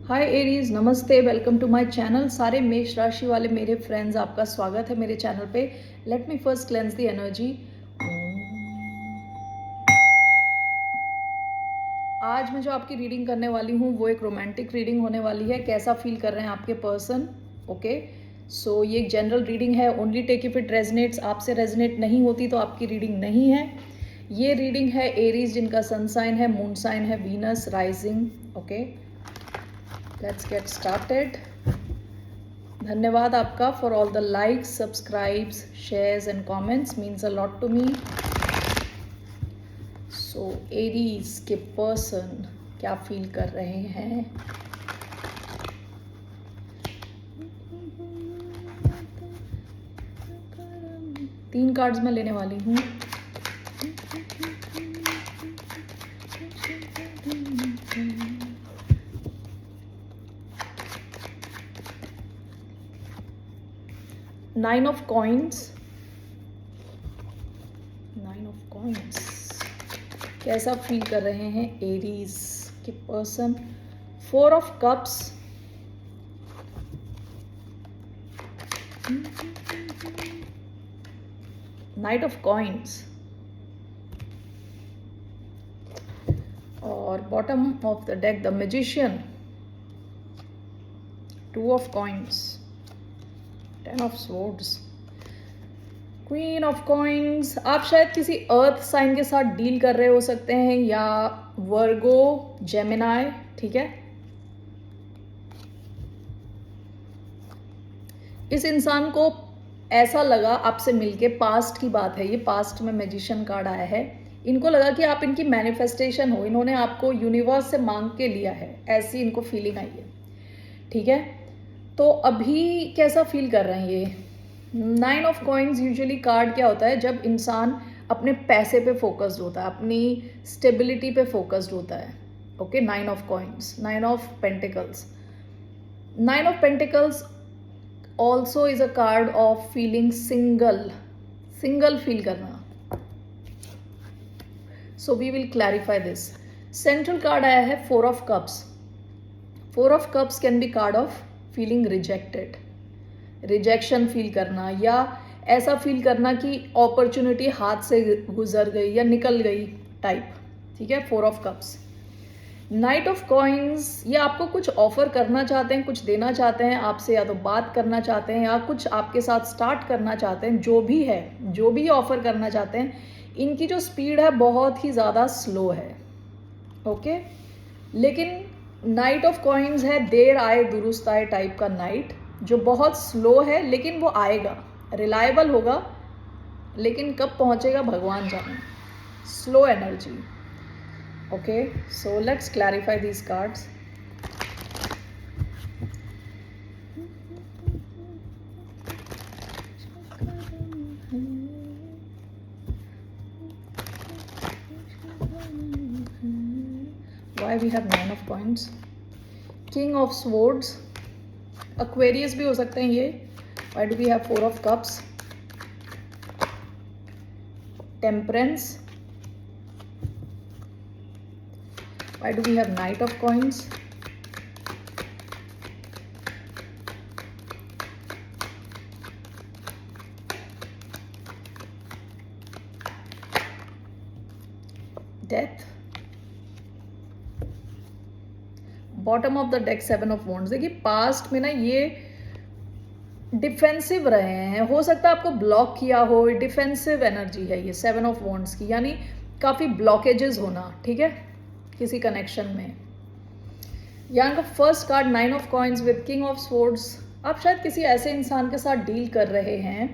हाय Aries, नमस्ते, welcome to my channel. सारे मेष राशि वाले मेरे फ्रेंड्स, आपका स्वागत है मेरे चैनल पे। Let me first cleanse the energy. आज मैं जो आपकी रीडिंग करने वाली हूँ वो एक रोमांटिक रीडिंग होने वाली है। कैसा फील कर रहे हैं आपके पर्सन? ओके, सो ये एक जनरल रीडिंग है। Only take if it resonates. आपसे रेजनेट नहीं होती तो आपकी रीडिंग नहीं है। ये रीडिंग है एरीज जिनका सन साइन है, मून साइन है, Venus, rising. Okay, let's get started. धन्यवाद आपका for all the likes, subscribes, shares and comments, means a lot to me. So Aries के पर्सन क्या फील कर रहे हैं? तीन कार्ड्स मैं लेने वाली हूँ। Nine of coins, nine of coins कैसा फील कर रहे हैं एरीज के person? Four of cups, knight of coins और bottom of the deck the magician, two of coins, ten of swords, queen of coins. आप शायद किसी अर्थ साइन के साथ डील कर रहे हो सकते हैं, या वर्गो, जेमिनाई, ठीक है। इस इंसान को ऐसा लगा आपसे मिलके, पास्ट की बात है ये, पास्ट में मैजिशियन कार्ड आया है। इनको लगा कि आप इनकी मैनिफेस्टेशन हो, इन्होंने आपको यूनिवर्स से मांग के लिया है, ऐसी इनको फीलिंग आई है, ठीक है। तो अभी कैसा फील कर रहे हैं ये? Nine of coins usually card क्या होता है, जब इंसान अपने पैसे पे फोकस्ड होता है, अपनी स्टेबिलिटी पे फोकस्ड होता है। Okay, nine of coins, nine of pentacles. Nine of pentacles also is a card of feeling single, single feel करना। So we will clarify this. Central card आया है four of cups. Four of cups can be card of feeling rejected, rejection feel करना, या ऐसा feel करना कि opportunity हाथ से गुजर गई या निकल गई टाइप, ठीक है। Four of cups. Knight of coins, ये आपको कुछ ऑफर करना चाहते हैं, कुछ देना चाहते हैं आपसे, या तो बात करना चाहते हैं या कुछ आपके साथ स्टार्ट करना चाहते हैं। जो भी है, जो भी ऑफर करना चाहते हैं, इनकी जो स्पीड है बहुत ही ज़्यादा स्लो है। ओके, लेकिन नाइट ऑफ कॉइन्स है देर आए दुरुस्त आए टाइप का नाइट, जो बहुत स्लो है, लेकिन वो आएगा, रिलायबल होगा, लेकिन कब पहुंचेगा भगवान जाने। Slow energy. Okay, so let's clarify these cards. Why we have nine of coins? King of swords, Aquarius भी हो सकते हैं ये। Why do we have four of cups? Temperance. Why do we have knight of coins? Death. Bottom of the deck seven of wands. देखिए, past में ना ये defensive रहे हैं, हो सकता है आपको ब्लॉक किया हो, डिफेंसिव एनर्जी है ये सेवन ऑफ वॉन्ड्स की, यानी काफ़ी ब्लॉकेजेस होना, ठीक है, किसी कनेक्शन में। यहाँ का first card nine of coins with king of swords. आप शायद किसी ऐसे इंसान के साथ डील कर रहे हैं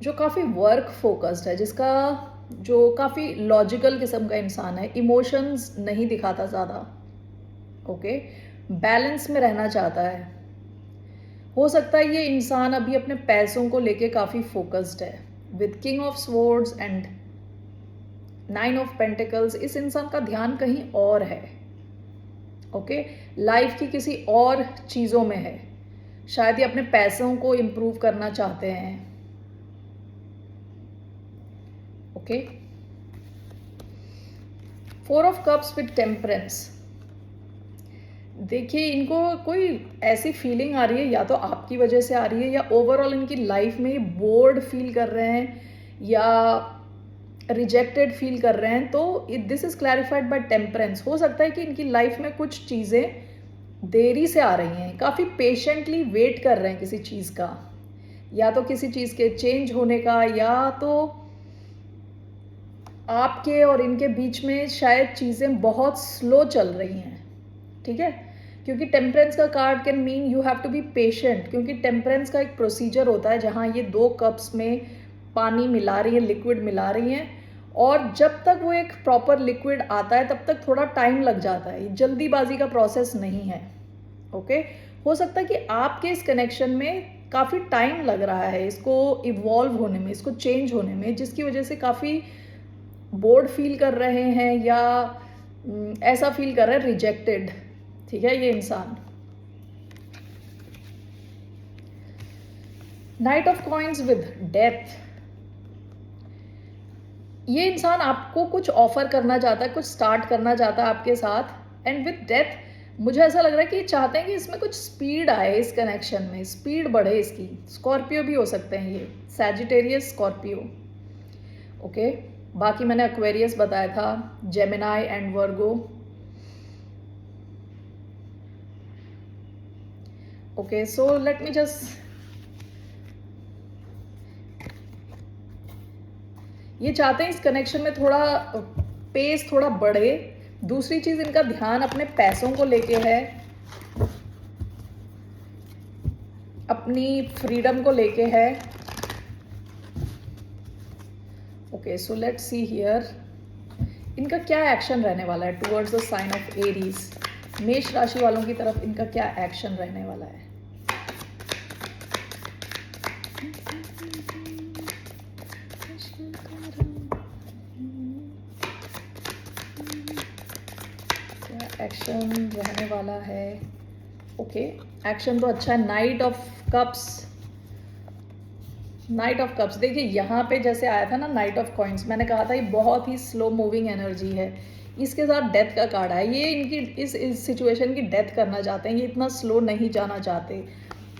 जो काफ़ी वर्क फोकस्ड है, जिसका जो काफ़ी लॉजिकल किस्म का इंसान है, इमोशंस नहीं दिखाता ज़्यादा। ओके, बैलेंस में रहना चाहता है। हो सकता है ये इंसान अभी अपने पैसों को लेके काफ़ी फोकस्ड है। With king of swords and nine of pentacles, इस इंसान का ध्यान कहीं और है। ओके, लाइफ की किसी और चीज़ों में है। शायद ये अपने पैसों को इम्प्रूव करना चाहते हैं। Okay, four of cups with temperance. देखिए, इनको कोई ऐसी फीलिंग आ रही है, या तो आपकी वजह से आ रही है, या ओवरऑल इनकी लाइफ में बोर्ड फील कर रहे हैं, या रिजेक्टेड फील कर रहे हैं। तो this is clarified by Temperance. हो सकता है कि इनकी लाइफ में कुछ चीज़ें देरी से आ रही हैं, काफ़ी पेशेंटली वेट कर रहे हैं किसी चीज़ का, या तो किसी चीज़ के चेंज होने का, या तो आपके और इनके बीच में शायद चीज़ें बहुत स्लो चल रही हैं। ठीक है, क्योंकि टेम्परेंस का card can mean you have to be patient, क्योंकि टेम्परेंस का एक प्रोसीजर होता है जहाँ ये 2 कप्स में पानी मिला रही हैं, लिक्विड मिला रही हैं, और जब तक वो एक प्रॉपर लिक्विड आता है तब तक थोड़ा टाइम लग जाता है। ये जल्दीबाजी का प्रोसेस नहीं है। ओके, हो सकता है कि आपके इस कनेक्शन में काफ़ी टाइम लग रहा है इसको इवॉल्व होने में, इसको चेंज होने में, जिसकी वजह से काफ़ी बोर्ड फील कर रहे हैं, या ऐसा फील कर रहे हैं रिजेक्टेड। ठीक है, ये इंसान। Night of coins with death. ये इंसान आपको कुछ ऑफर करना चाहता है, कुछ स्टार्ट करना चाहता है आपके साथ, एंड विद डेथ मुझे ऐसा लग रहा है कि चाहते हैं कि इसमें कुछ स्पीड आए, इस कनेक्शन में स्पीड बढ़े इसकी। स्कॉर्पियो भी हो सकते हैं ये, सैजिटेरियस, स्कॉर्पियो। ओके, बाकी मैंने एक्वेरियस बताया था, Gemini and Virgo. Okay, so let me just, ये चाहते हैं इस कनेक्शन में थोड़ा पेस थोड़ा बढ़े। दूसरी चीज, इनका ध्यान अपने पैसों को लेके है, अपनी फ्रीडम को लेके है। Okay, so let's see here इनका क्या एक्शन रहने वाला है towards the sign of Aries. मेष राशि वालों की तरफ इनका क्या एक्शन रहने वाला है। एक्शन रहने वाला है। ओके, एक्शन तो अच्छा है। Night of cups, knight of cups देखिए यहाँ पे जैसे आया था ना नाइट ऑफ कॉइन्स, मैंने कहा था ये बहुत ही स्लो मूविंग एनर्जी है। इसके साथ डेथ का कार्ड है, ये इनकी इस सिचुएशन की डेथ करना चाहते हैं, ये इतना स्लो नहीं जाना चाहते।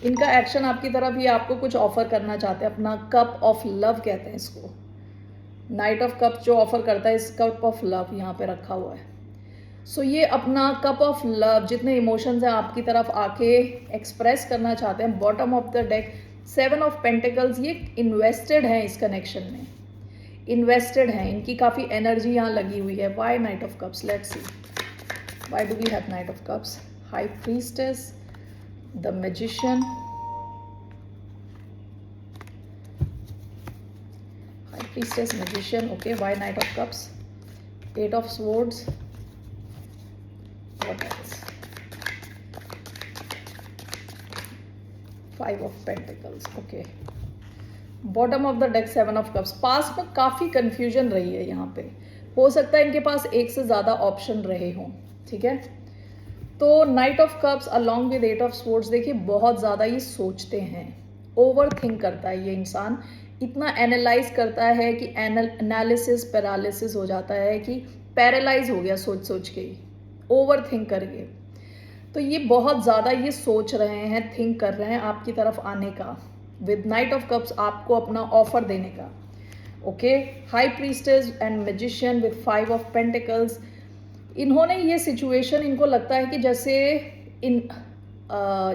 इनका एक्शन आपकी तरफ, ये आपको कुछ ऑफर करना चाहते हैं, अपना कप ऑफ लव कहते हैं इसको। नाइट ऑफ कप जो ऑफर करता है, इस कप ऑफ लव यहाँ पे रखा हुआ है। सो ये अपना कप ऑफ लव, जितने इमोशंस हैं आपकी तरफ आके एक्सप्रेस करना चाहते हैं। Bottom of the deck 7 of pentacles, ये इन्वेस्टेड हैं इस कनेक्शन में, इन्वेस्टेड हैं, इनकी काफ़ी एनर्जी यहाँ लगी हुई है। Why knight of cups, let's see why do we have knight of cups. High priestess, the magician, high priestess, magician. Okay, why knight of cups. 8 of swords, what else? 5 of Pentacles. Okay. Bottom of the deck 7 of cups. पास में काफ़ी confusion रही है यहाँ पे, हो सकता है इनके पास एक से ज़्यादा ऑप्शन रहे हों। ठीक है, तो night of cups along with 8 of swords, देखिए बहुत ज़्यादा ये सोचते हैं, ओवर थिंक करता है ये इंसान, इतना एनालाइज करता है कि एनालिसिस पैरालिसिस हो जाता है, कि पैरालाइज हो गया सोच सोच के ही, ओवर थिंक करके। तो ये बहुत ज़्यादा ये सोच रहे हैं, थिंक कर रहे हैं आपकी तरफ आने का, विद नाइट ऑफ कप्स आपको अपना ऑफर देने का। Okay, high priestess and magician with 5 of pentacles. इन्होंने ये सिचुएशन, इनको लगता है कि जैसे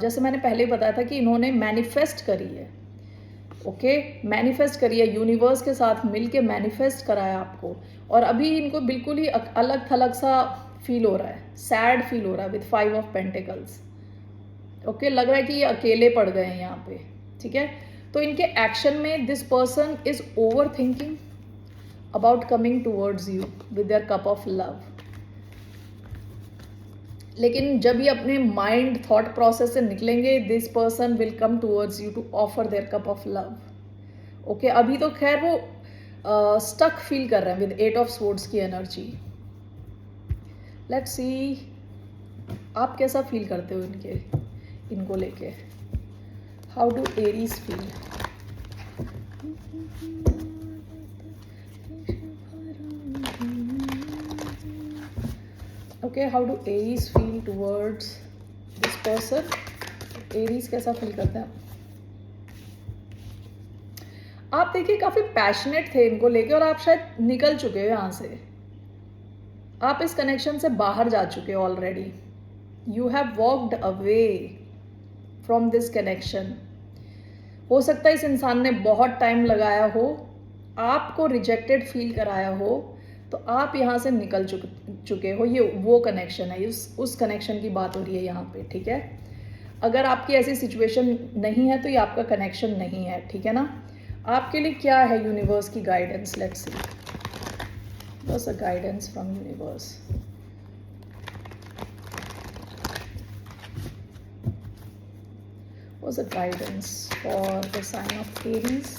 जैसे मैंने पहले बताया था कि इन्होंने मैनिफेस्ट करी है। ओके, मैनिफेस्ट करी है, यूनिवर्स के साथ मिलके मैनिफेस्ट करा है आपको, और अभी इनको बिल्कुल ही अलग थलग सा फील हो रहा है, सैड फील हो रहा है विद 5 ऑफ पेंटिकल्स। ओके, लग रहा है कि ये अकेले पड़ गए हैं यहाँ पे। ठीक है, तो इनके एक्शन में this person is over thinking about coming towards you with their cup of love. लेकिन जब ये अपने माइंड थॉट प्रोसेस से निकलेंगे, this person will come towards you to offer their cup of love. Okay, अभी तो खैर वो स्टक फील कर रहे हैं विद 8 ऑफ स्वॉर्ड्स की एनर्जी। लेट्स सी आप कैसा फील करते हो इनको लेके। How do Aries feel. Okay, how do Aries feel towards person Aries कैसा फील करते हैं? आप देखिए काफी पैशनेट थे इनको लेके और आप शायद निकल चुके हो यहाँ से, आप इस कनेक्शन से बाहर जा चुके हो already. You have walked away from this connection. हो सकता है इस इंसान ने बहुत टाइम लगाया हो, आपको रिजेक्टेड फील कराया हो, तो आप यहाँ से निकल चुके हो। ये वो कनेक्शन है, उस कनेक्शन की बात हो रही है यहाँ पे, ठीक है। अगर आपकी ऐसी सिचुएशन नहीं है तो ये आपका कनेक्शन नहीं है, ठीक है ना। आपके लिए क्या है यूनिवर्स की guidance? Let's see what's the guidance from universe. What's the guidance for the sign of Aries?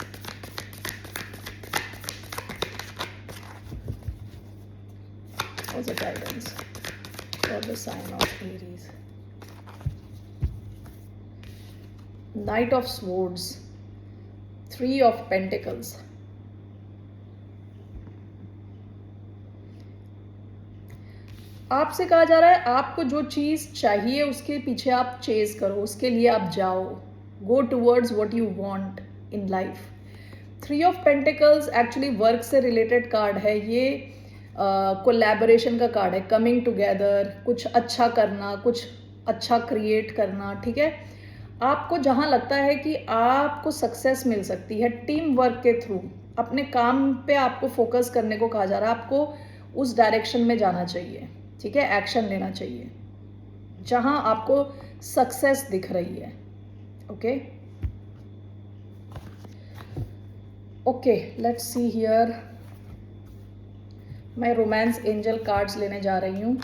What's the guidance for the sign of Aries? Knight of Swords, Three of Pentacles. आपसे कहा जा रहा है आपको जो चीज़ चाहिए उसके पीछे आप चेज करो, उसके लिए आप जाओ, go towards what you want in life. Three of pentacles actually work से रिलेटेड कार्ड है, ये कोलैबोरेशन का कार्ड है, कमिंग टुगेदर, कुछ अच्छा करना, कुछ अच्छा क्रिएट करना, ठीक है। आपको जहाँ लगता है कि आपको सक्सेस मिल सकती है टीम वर्क के थ्रू, अपने काम पे आपको फोकस करने को कहा जा रहा है, आपको उस डायरेक्शन में जाना चाहिए, ठीक है, एक्शन लेना चाहिए जहां आपको सक्सेस दिख रही है। Okay okay, let's see here. मैं रोमांस एंजल कार्ड्स लेने जा रही हूँ।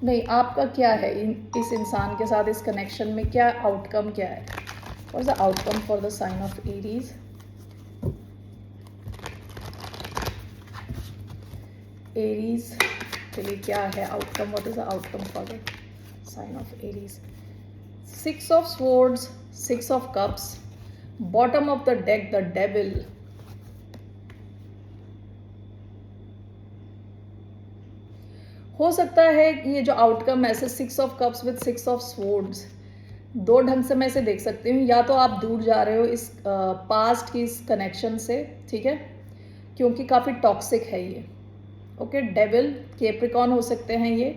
नहीं, आपका क्या है इस इंसान के साथ, इस कनेक्शन में क्या आउटकम क्या है? What is the outcome for the sign of Aries? Aries के लिए क्या है outcome? What is the outcome for the sign of Aries? Six of swords, six of cups, bottom of the deck the Devil, हो सकता है कि ये जो आउटकम ऐसे six of cups with six of swords, दो ढंग से मैं इसे देख सकती हूँ। या तो आप दूर जा रहे हो इस पास्ट की इस कनेक्शन से, ठीक है, क्योंकि काफ़ी टॉक्सिक है ये। ओके, डेविल, कैप्रिकॉर्न हो सकते हैं ये।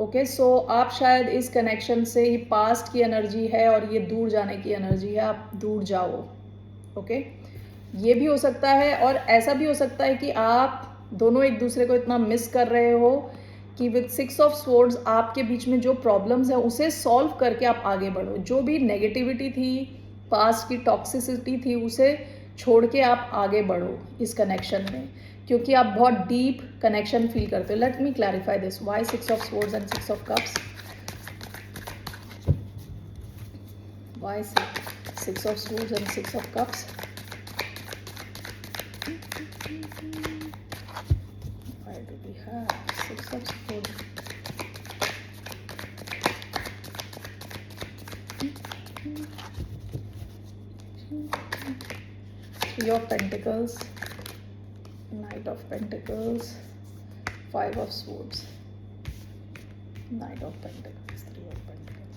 ओके, सो आप शायद इस कनेक्शन से, ये पास्ट की एनर्जी है और ये दूर जाने की एनर्जी है, आप दूर जाओ। ओके, ये भी हो सकता है, और ऐसा भी हो सकता है कि आप दोनों एक दूसरे को इतना मिस कर रहे हो कि विद सिक्स ऑफ स्वॉर्ड्स आपके बीच में जो प्रॉब्लम्स हैं उसे सॉल्व करके आप आगे बढ़ो। जो भी नेगेटिविटी थी, पास्ट की टॉक्सिसिटी थी, उसे छोड़ के आप आगे बढ़ो इस कनेक्शन में, क्योंकि आप बहुत डीप कनेक्शन फील करते हो। Let me clarify this, why six of swords and six of cups? Why six of swords and six of cups? Why do we have six of swords? Three of Pentacles, Knight of Pentacles, Five of Swords, Knight of Pentacles, Three of Pentacles,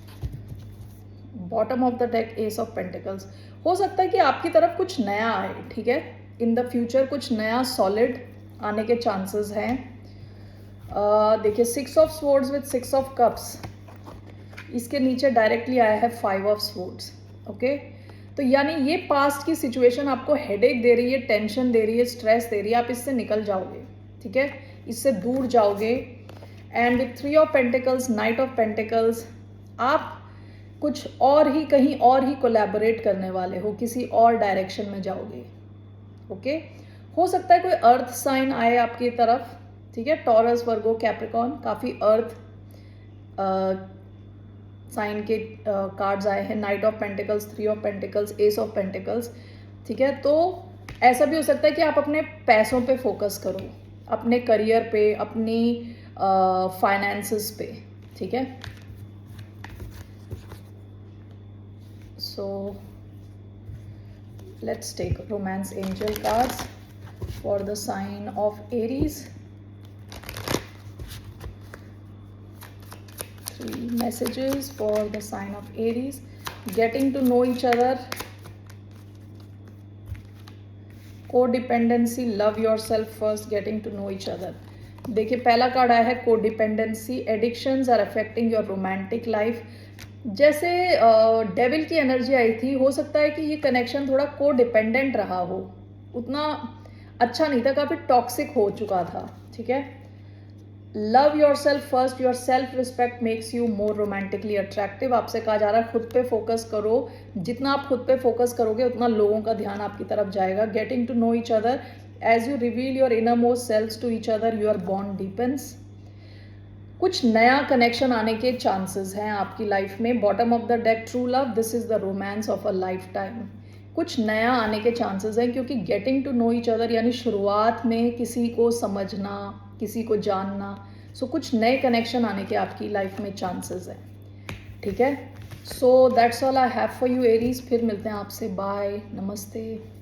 Bottom of the deck, Ace of Pentacles. हो सकता है कि आपकी तरफ कुछ नया आए, ठीक है, इन द फ्यूचर कुछ नया सॉलिड आने के चांसेस हैं। देखिए, six of swords with six of cups, इसके नीचे डायरेक्टली आया है फाइव ऑफ स्वॉर्ड्स। ओके, तो यानी ये पास्ट की सिचुएशन आपको हेडेक दे रही है, टेंशन दे रही है, स्ट्रेस दे रही है, आप इससे निकल जाओगे, ठीक है, इससे दूर जाओगे। And with three of pentacles, night of pentacles, आप कुछ और ही, कहीं और ही कोलैबोरेट करने वाले हो, किसी और डायरेक्शन में जाओगे। ओके, हो सकता है कोई अर्थ साइन आए आपकी तरफ, ठीक है, टॉरस, वर्गो, कैप्रिकॉर्न, काफ़ी अर्थ साइन के कार्ड्स आए हैं। Night of pentacles, three of pentacles, S of pentacles, ठीक है। तो ऐसा भी हो सकता है कि आप अपने पैसों पे फोकस करो, अपने करियर पे, अपनी फाइनेंसेस पे, ठीक है। सो let's take romance angel cards for the sign of Aries. 3 messages for the sign of Aries. Getting to know each other, codependency, love yourself first, getting to know each other. देखिए पहला card आया है codependency. Addictions are affecting your romantic life. जैसे Devil की energy आई थी, हो सकता है कि ये कनेक्शन थोड़ा कोडिपेंडेंट रहा हो, उतना अच्छा नहीं था, काफ़ी टॉक्सिक हो चुका था. ठीक है. Love your self first. Your self respect makes you more romantically attractive. आपसे कहा जा रहा है खुद पे फोकस करो. जितना आप खुद पे फोकस करोगे उतना लोगों का ध्यान आपकी तरफ जाएगा. Getting to know each other. As you reveal your inner most selves to each other, your bond deepens. कुछ नया कनेक्शन आने के चांसेस हैं आपकी लाइफ में. Bottom of the deck, true love. This is the romance of a lifetime. कुछ नया आने के चांसेस हैं, क्योंकि getting to know each other यानी शुरुआत में किसी को समझना, किसी को जानना. सो कुछ नए कनेक्शन आने के आपकी लाइफ में चांसेस हैं. ठीक है. So that's all I have for you Aries. फिर मिलते हैं आपसे. बाय. नमस्ते.